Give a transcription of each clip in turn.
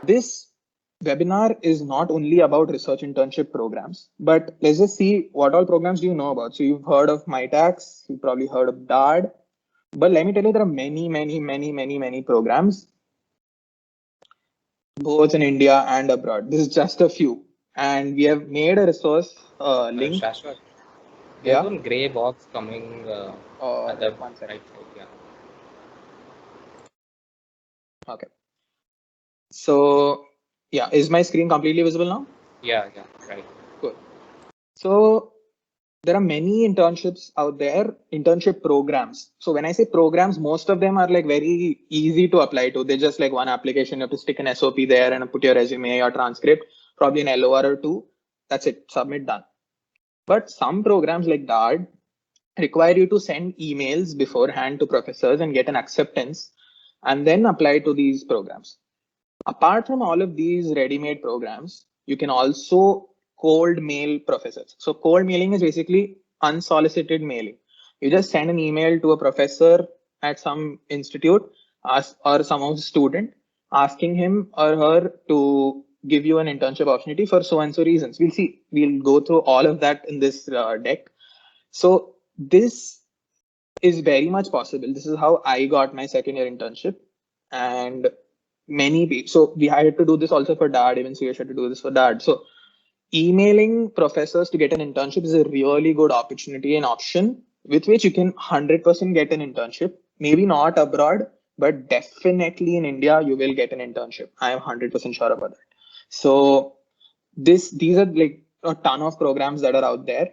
This webinar is not only about research internship programs, but let's just see what all programs do you know about. So you've heard of MITAX, you've probably heard of DARD, but let me tell you, there are many programs, both in India and abroad. This is just a few. And we have made a resource link. Shashwat, there's one gray box coming at the one second. right side. Yeah. Okay. So yeah, is my screen completely visible now? Yeah, right. Good. So there are many internships out there, internship programs. So when I say programs, most of them are like very easy to apply to. They're just like one application. You have to stick an SOP there and put your resume, your transcript, probably an LOR or two. That's it. Submit, done. But some programs like DARD require you to send emails beforehand to professors and get an acceptance and then apply to these programs. Apart from all of these ready-made programs, you can also cold mail professors. So cold mailing is basically unsolicited mailing. You just send an email to a professor at some institute or some student asking him or her to give you an internship opportunity for so and so reasons. We'll go through all of that in this deck. So this is very much possible. This is how I got my second year internship, and many people. So we had to do this also for DARD. Even Suyash had to do this for DARD. So emailing professors to get an internship is a really good opportunity and option with which you can 100% get an internship. Maybe not abroad, but definitely in India you will get an internship. I am 100% sure about that. So these are like a ton of programs that are out there.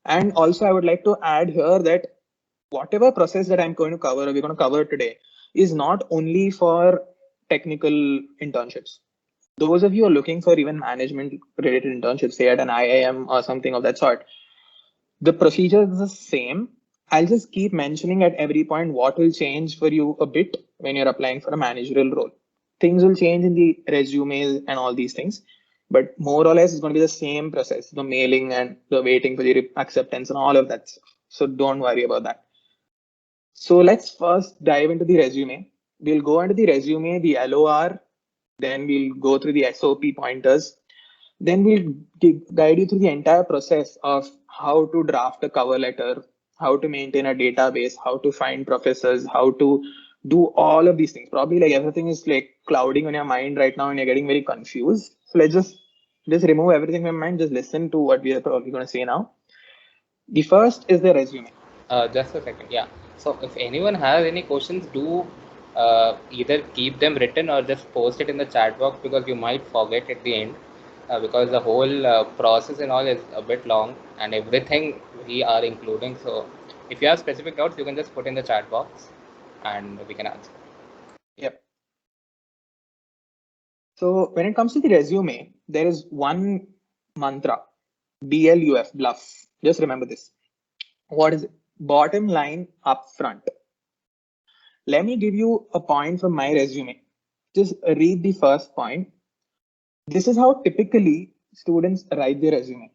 And also I would like to add here that whatever process that I'm going to cover, or we're going to cover today, is not only for technical internships. Those of you who are looking for even management related internships, say at an IIM or something of that sort, the procedure is the same. I'll just keep mentioning at every point what will change for you a bit when you're applying for a managerial role. Things will change in the resumes and all these things, but more or less it's going to be the same process, the mailing and the waiting for the acceptance and all of that stuff. So don't worry about that. So let's first dive into the resume. We'll go into the resume, the LOR, then we'll go through the SOP pointers. Then we'll guide you through the entire process of how to draft a cover letter, how to maintain a database, how to find professors, how to do all of these things. Probably like everything is like clouding on your mind right now and you're getting very confused. So let's just remove everything from your mind. Just listen to what we are probably going to say now. The first is the resume. Just a second. Yeah. So if anyone has any questions, do either keep them written or just post it in the chat box, because you might forget at the end, because the whole process and all is a bit long and everything we are including. So if you have specific doubts, you can just put in the chat box and we can answer. Yep. So when it comes to the resume, there is one mantra, BLUF, bluff. Just remember this. What is it? Bottom line up front. Let me give you a point from my resume. Just read the first point. This is how typically students write their resume.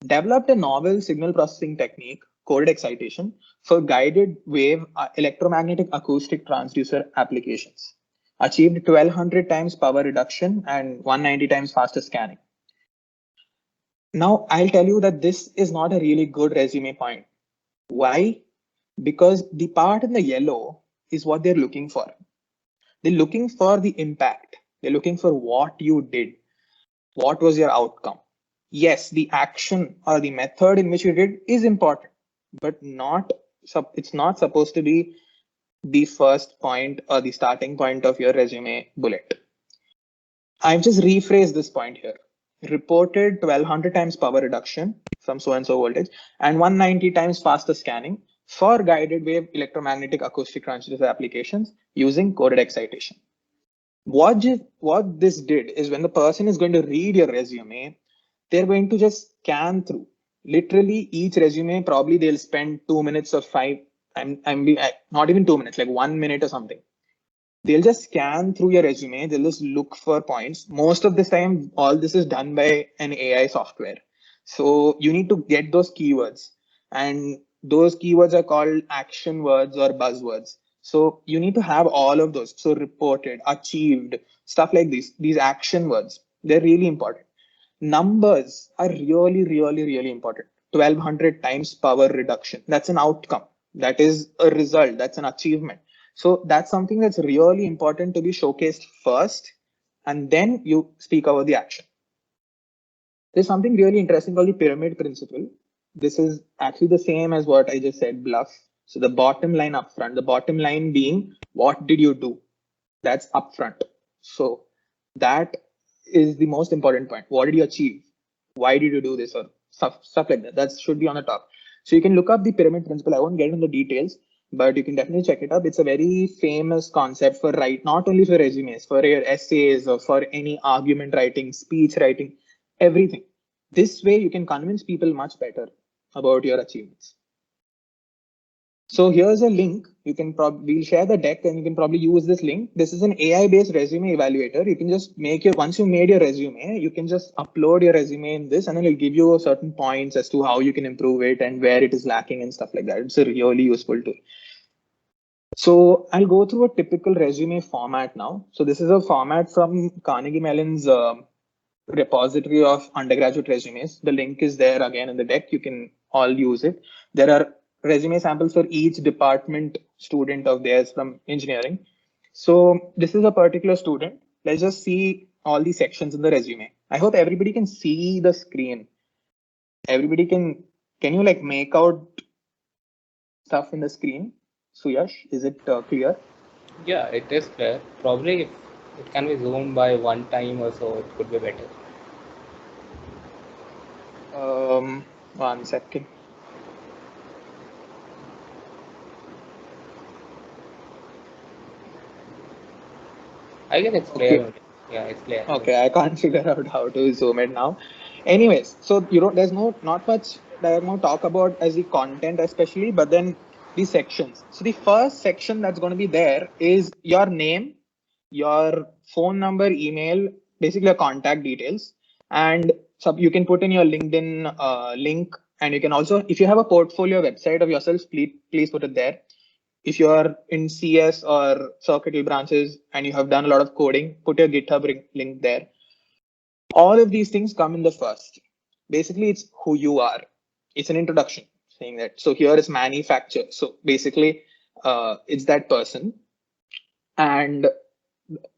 Developed a novel signal processing technique, coded excitation, for guided wave electromagnetic acoustic transducer applications. Achieved 1200 times power reduction and 190 times faster scanning. Now, I'll tell you that this is not a really good resume point. Why? Because the part in the yellow is what they're looking for. They're looking for the impact. They're looking for what you did. What was your outcome? Yes, the action or the method in which you did is important, but it's not supposed to be the first point or the starting point of your resume bullet. I've just rephrased this point here. Reported 1200 times power reduction from so and so voltage and 190 times faster scanning for guided wave electromagnetic acoustic transducer applications using coded excitation. What this did is when the person is going to read your resume, they're going to just scan through. Literally each resume, probably they'll spend 2 minutes or not even 2 minutes, like 1 minute or something. They'll just scan through your resume. They'll just look for points. Most of this time, all this is done by an AI software. So you need to get those keywords, and those keywords are called action words or buzzwords. So you need to have all of those. So reported, achieved, stuff like this. These action words, they're really important. Numbers are really, really, really important. 1200 times power reduction. That's an outcome. That is a result. That's an achievement. So that's something that's really important to be showcased first, and then you speak about the action. There's something really interesting called the pyramid principle. This is actually the same as what I just said, bluff. So the bottom line upfront, the bottom line being, what did you do? That's upfront. So that is the most important point. What did you achieve? Why did you do this? Or stuff like that. That should be on the top. So you can look up the pyramid principle. I won't get into the details, but you can definitely check it up. It's a very famous concept for not only for resumes, for your essays or for any argument writing, speech writing, everything. This way you can convince people much better about your achievements. So here's a link. You can we'll share the deck and you can probably use this link. This is an AI-based resume evaluator. You can just once you made your resume, you can just upload your resume in this, and then it'll give you certain points as to how you can improve it and where it is lacking and stuff like that. It's a really useful tool. So I'll go through a typical resume format now. So this is a format from Carnegie Mellon's repository of undergraduate resumes. The link is there again in the deck. You can all use it. There are resume samples for each department student of theirs from engineering. So this is a particular student. Let's just see all the sections in the resume. I hope everybody can see the screen. Everybody can you like make out stuff in the screen? Suyash, is it clear? Yeah, it is clear. Probably if it can be zoomed by one time or so, it could be better. 1 second. I guess it's clear. Okay. Yeah, it's clear. Okay, I can't figure out how to zoom it now. Anyways, so there's not much that I'm going to talk about as the content especially, but then the sections. So the first section that's going to be there is your name, your phone number, email, basically your contact details, and so you can put in your LinkedIn link, and you can also, if you have a portfolio website of yourself, please put it there. If you are in CS or circuitry branches and you have done a lot of coding, put your GitHub link there. All of these things come in the first. Basically, it's who you are. It's an introduction saying that. So here is manufacture. So basically, it's that person, and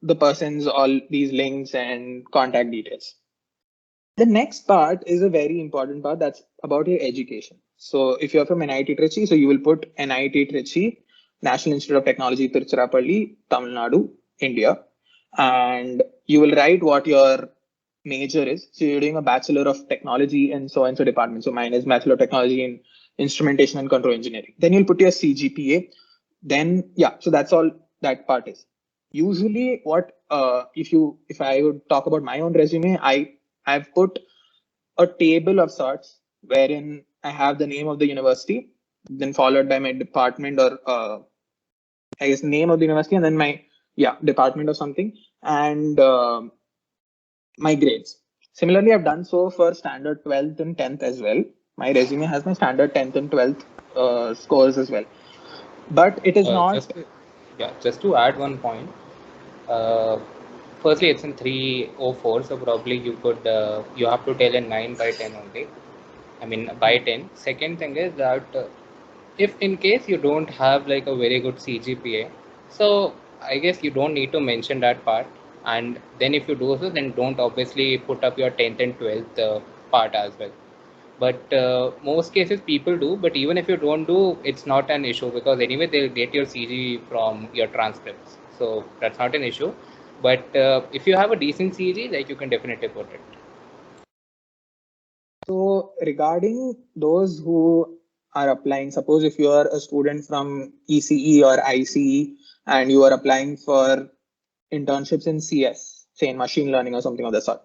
the person's all these links and contact details. The next part is a very important part. That's about your education. So if you're from NIT Trichy, so you will put NIT Trichy, National Institute of Technology, Tiruchirappalli, Tamil Nadu, India. And you will write what your major is. So you're doing a Bachelor of Technology in so and so department. So mine is Bachelor of Technology in Instrumentation and Control Engineering. Then you'll put your CGPA. Then, yeah, so that's all that part is. Usually what, if I would talk about my own resume, I've put a table of sorts wherein I have the name of the university, then followed by my department or I guess name of the university, and then my department or something, and my grades. Similarly, I've done so for standard 12th and 10th as well. My resume has my standard 10th and 12th scores as well. But it is not. Just to add one point. Firstly, it's in 304, so probably you could you have to tell in 9 by 10 only. I mean by 10. Second thing is that if in case you don't have like a very good CGPA, so I guess you don't need to mention that part. And then if you do so, then don't obviously put up your 10th and 12th part as well. But most cases people do, but even if you don't do, it's not an issue because anyway they'll get your CG from your transcripts, so that's not an issue. But if you have a decent CG, like you can definitely put it. So regarding those who are applying, suppose if you are a student from ECE or ICE and you are applying for internships in CS, say in machine learning or something of the sort.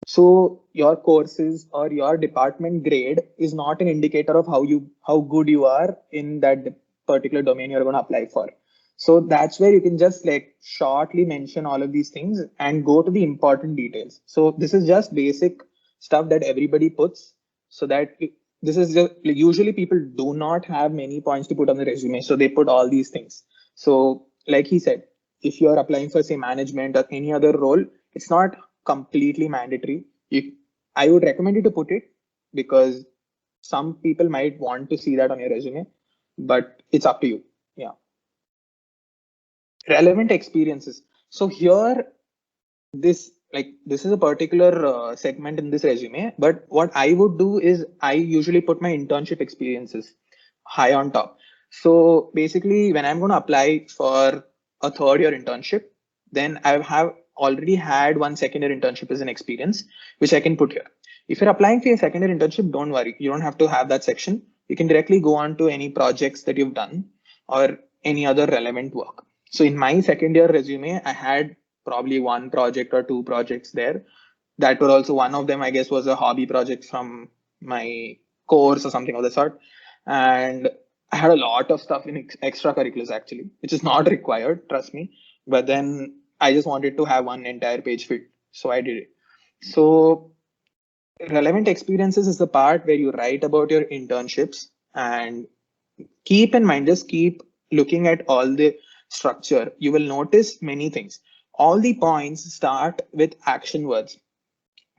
So your courses or your department grade is not an indicator of how good you are in that particular domain you're going to apply for. So that's where you can just like shortly mention all of these things and go to the important details. So this is just basic stuff that everybody puts, so that this is just, usually people do not have many points to put on the resume, so they put all these things. So like he said, if you're applying for say management or any other role, it's not completely mandatory. I would recommend you to put it because some people might want to see that on your resume, but it's up to you. Yeah. Relevant experiences. So here, this is a particular segment in this resume, but what I would do is I usually put my internship experiences high on top. So basically, when I'm going to apply for a third year internship, then I have already had one second year internship as an experience, which I can put here. If you're applying for a second year internship, don't worry, you don't have to have that section. You can directly go on to any projects that you've done or any other relevant work. So in my second year resume, I had probably one project or two projects there. That were also, one of them, I guess, was a hobby project from my course or something of the sort. And I had a lot of stuff in extracurriculars actually, which is not required, trust me. But then I just wanted to have one entire page fit. So I did it. So relevant experiences is the part where you write about your internships, and keep in mind, just keep looking at all the structure. You will notice many things. All the points start with action words: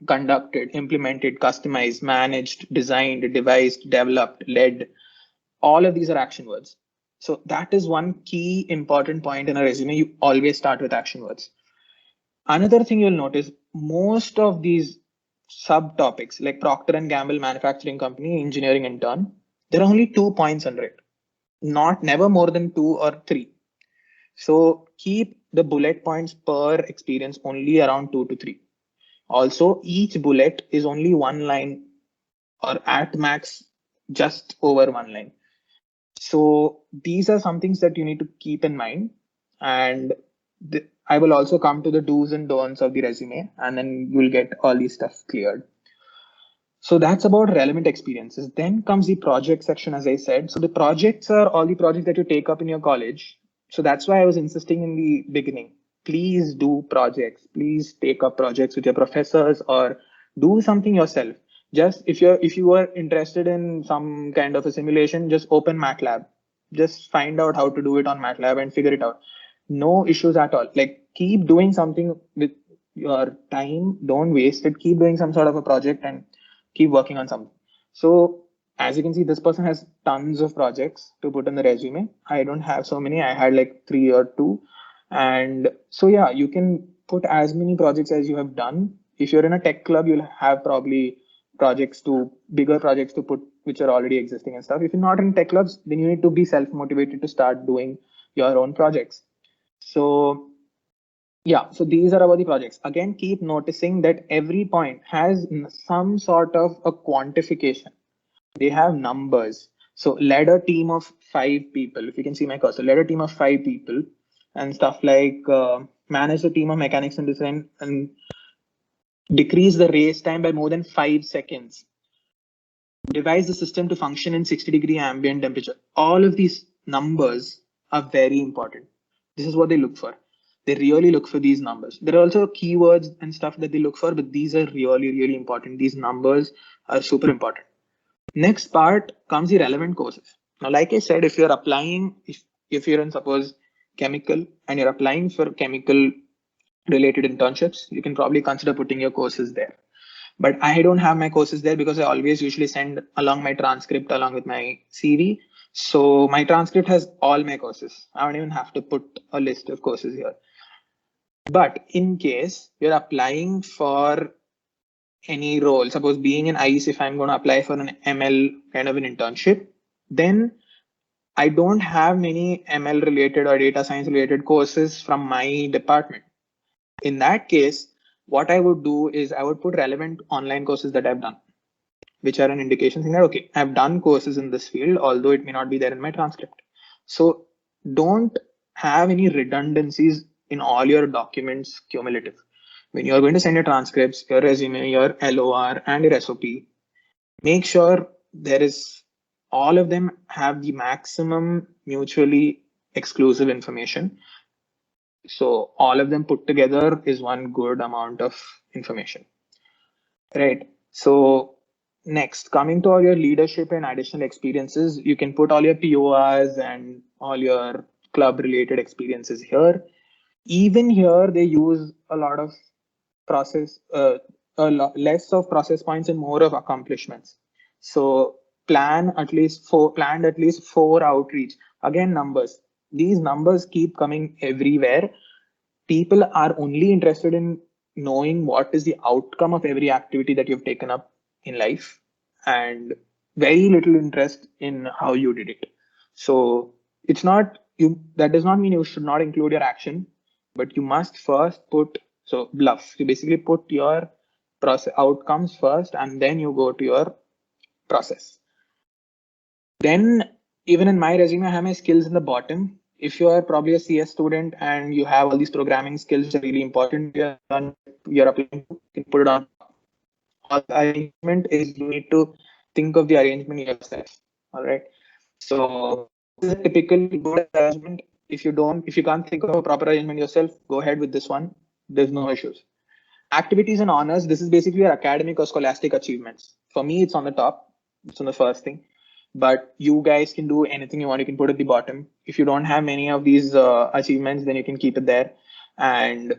conducted, implemented, customized, managed, designed, devised, developed, led. All of these are action words. So that is one key important point in a resume. You always start with action words. Another thing you'll notice, most of these subtopics like Procter and Gamble Manufacturing Company, engineering intern, there are only 2 points under it, not never more than two or three. So keep the bullet points per experience only around 2 to 3. Also, each bullet is only one line or at max just over one line. So these are some things that you need to keep in mind. And I will also come to the do's and don'ts of the resume, and then you'll get all these stuff cleared. So that's about relevant experiences. Then comes the project section, as I said. So the projects are all the projects that you take up in your college. So that's why I was insisting in the beginning. Please do projects. Please take up projects with your professors or do something yourself. Just if you are interested in some kind of a simulation, just open MATLAB. Just find out how to do it on MATLAB and figure it out. No issues at all. Like, keep doing something with your time. Don't waste it. Keep doing some sort of a project and keep working on something. So as you can see, this person has tons of projects to put in the resume. I don't have so many. I had like 3 or 2. And so, yeah, you can put as many projects as you have done. If you're in a tech club, you'll have probably bigger projects to put, which are already existing and stuff. If you're not in tech clubs, then you need to be self-motivated to start doing your own projects. So yeah, so these are about the projects. Again, keep noticing that every point has some sort of a quantification. They have numbers. So led a team of 5 people. If you can see my cursor, led a team of 5 people and stuff like manage a team of mechanics and design and decrease the race time by more than 5 seconds. Devise the system to function in 60-degree ambient temperature. All of these numbers are very important. This is what they look for. They really look for these numbers. There are also keywords and stuff that they look for, but these are really, really important. These numbers are super important. Next part comes the relevant courses. Now, like I said, if you're applying, if you're in suppose chemical and you're applying for chemical related internships, you can probably consider putting your courses there. But I don't have my courses there because I always usually send along my transcript along with my CV. So my transcript has all my courses. I don't even have to put a list of courses here. But in case you're applying for any role, suppose being in ICE, if I'm going to apply for an ML kind of an internship, then I don't have many ML related or data science related courses from my department. In that case, what I would do is I would put relevant online courses that I've done, which are an indication saying that, okay, I've done courses in this field, although it may not be there in my transcript. So don't have any redundancies in all your documents cumulative. When you're going to send your transcripts, your resume, your LOR, and your SOP, make sure there is all of them have the maximum mutually exclusive information. So all of them put together is one good amount of information, right? So next, coming to all your leadership and additional experiences, you can put all your PORs and all your club related experiences here. Even here, they use a lot of process, less of process points and more of accomplishments. So planned at least four outreach. Again, numbers. These numbers keep coming everywhere. People are only interested in knowing what is the outcome of every activity that you've taken up in life, and very little interest in how you did it. So it's not you, that does not mean you should not include your action, but you must first put, so bluff, you basically put your process outcomes first and then you go to your process. Then even in my resume, I have my skills in the bottom. If you are probably a CS student and you have all these programming skills which are really important, you're applying to, you can put it on. All the arrangement is you need to think of the arrangement yourself. All right. So this is a typically good arrangement. If you can't think of a proper arrangement yourself, go ahead with this one. There's no issues. Activities and honors. This is basically your academic or scholastic achievements. For me, it's on the top. It's on the first thing. But you guys can do anything you want. You can put it at the bottom. If you don't have many of these achievements, then you can keep it there. And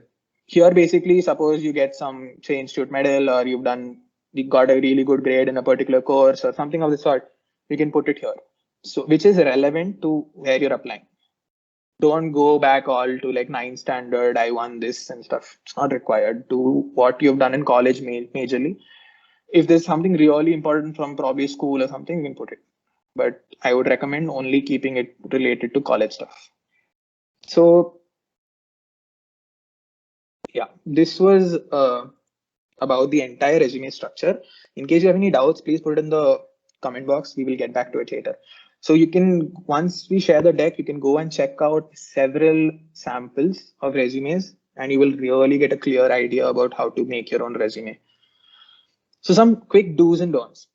here, basically, suppose you get some, say, institute medal, or you got a really good grade in a particular course or something of the sort, you can put it here. So, which is relevant to where you're applying. Don't go back all to like 9th standard, I won this and stuff. It's not required. Do what you've done in college majorly. If there's something really important from probably school or something, you can put it. But I would recommend only keeping it related to college stuff. So yeah, this was about the entire resume structure. In case you have any doubts, please put it in the comment box. We will get back to it later. So you can, once we share the deck, you can go and check out several samples of resumes and you will really get a clear idea about how to make your own resume. So some quick do's and don'ts.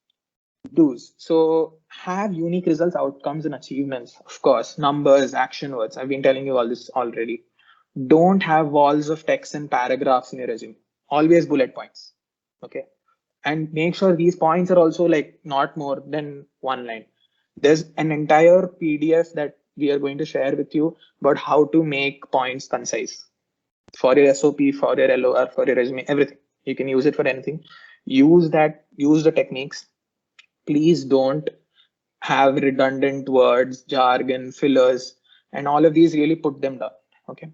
Do's. So have unique results, outcomes, and achievements. Of course, numbers, action words. I've been telling you all this already. Don't have walls of text and paragraphs in your resume. Always bullet points. Okay. And make sure these points are also like not more than one line. There's an entire PDF that we are going to share with you about how to make points concise for your SOP, for your LOR, for your resume, everything. You can use it for anything. Use the techniques. Please don't have redundant words, jargon, fillers, and all of these. Really put them down. Okay.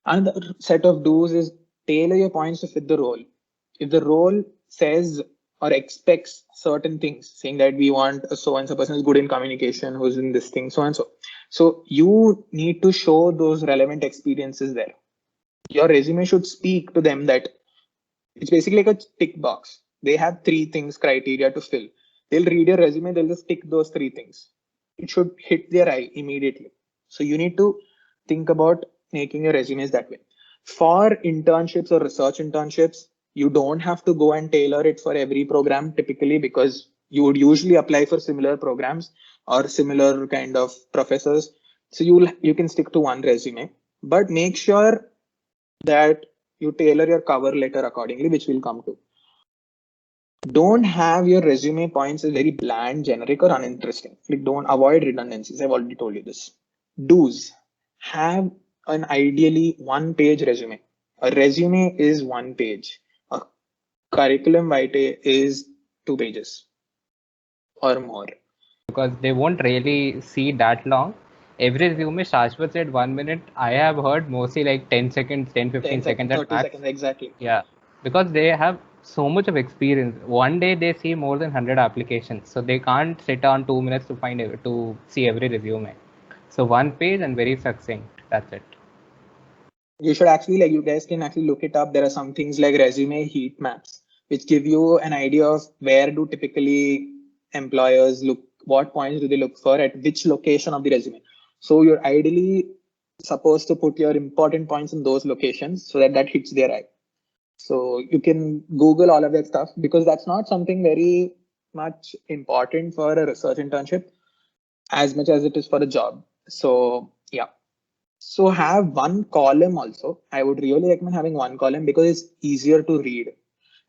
Another set of do's is tailor your points to fit the role. If the role says or expects certain things, saying that we want a so and so person who's good in communication, who's in this thing, so and so. So you need to show those relevant experiences there. Your resume should speak to them that it's basically like a tick box. They have three things criteria to fill. They'll read your resume, they'll just tick those three things. It should hit their eye immediately. So you need to think about making your resumes that way. For internships or research internships, you don't have to go and tailor it for every program typically, because you would usually apply for similar programs or similar kind of professors. So you can stick to one resume, but make sure that you tailor your cover letter accordingly, which we'll come to. Don't have your resume points as very bland, generic, or uninteresting. Like, don't avoid redundancies. I've already told you this. Do's. Have an ideally one-page resume. A resume is one page. A curriculum vitae is 2 pages or more. Because they won't really see that long. Every resume, Shashwat said 1 minute. I have heard mostly like 10 seconds, 10, 15 seconds at 30 max. seconds, exactly. Yeah, because they have so much of experience. One day they see more than 100 applications, so they can't sit on 2 minutes to see every resume. So one page and very succinct. That's it. You should actually, like, you guys can actually look it up. There are some things like resume heat maps, which give you an idea of where do typically employers look, what points do they look for at which location of the resume. So you're ideally supposed to put your important points in those locations so that hits their eye. So you can Google all of that stuff, because that's not something very much important for a research internship as much as it is for a job. So yeah. So have one column also. I would really recommend having one column because it's easier to read.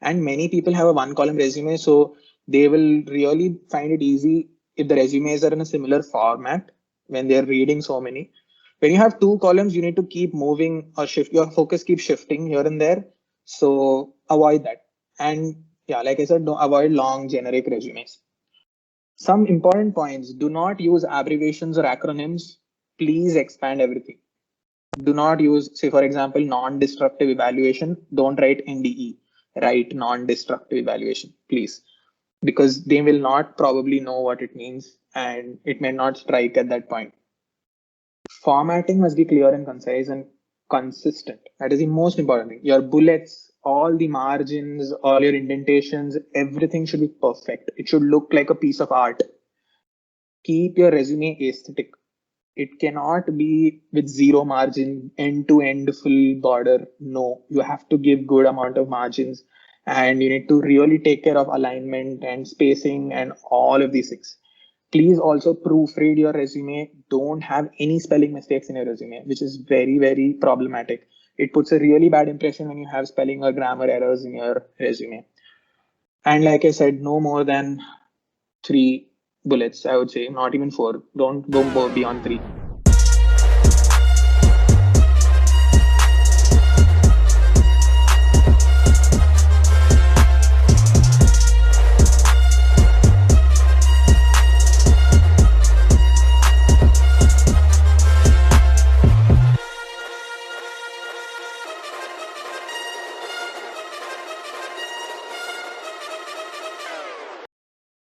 And many people have a one column resume, so they will really find it easy if the resumes are in a similar format. when they're reading so many. When you have two columns, you need to keep moving or shift. Your focus keeps shifting here and there. So avoid that. And yeah, like I said, don't avoid long generic resumes. Some important points: do not use abbreviations or acronyms. Please expand everything. Do not use, say, for example, non-destructive evaluation. Don't write NDE. Write non-destructive evaluation, please, because they will not probably know what it means and it may not strike at that point. Formatting must be clear and concise and consistent. That is the most important thing. Your bullets, all the margins, all your indentations, everything should be perfect. It should look like a piece of art. Keep your resume aesthetic. It cannot be with zero margin, end to end, full border. No, you have to give good amount of margins, and you need to really take care of alignment and spacing and all of these things. Please also proofread your resume. Don't have any spelling mistakes in your resume, which is very, very problematic. It puts a really bad impression when you have spelling or grammar errors in your resume. And like I said, no more than three bullets, I would say, not even four. Don't go beyond three.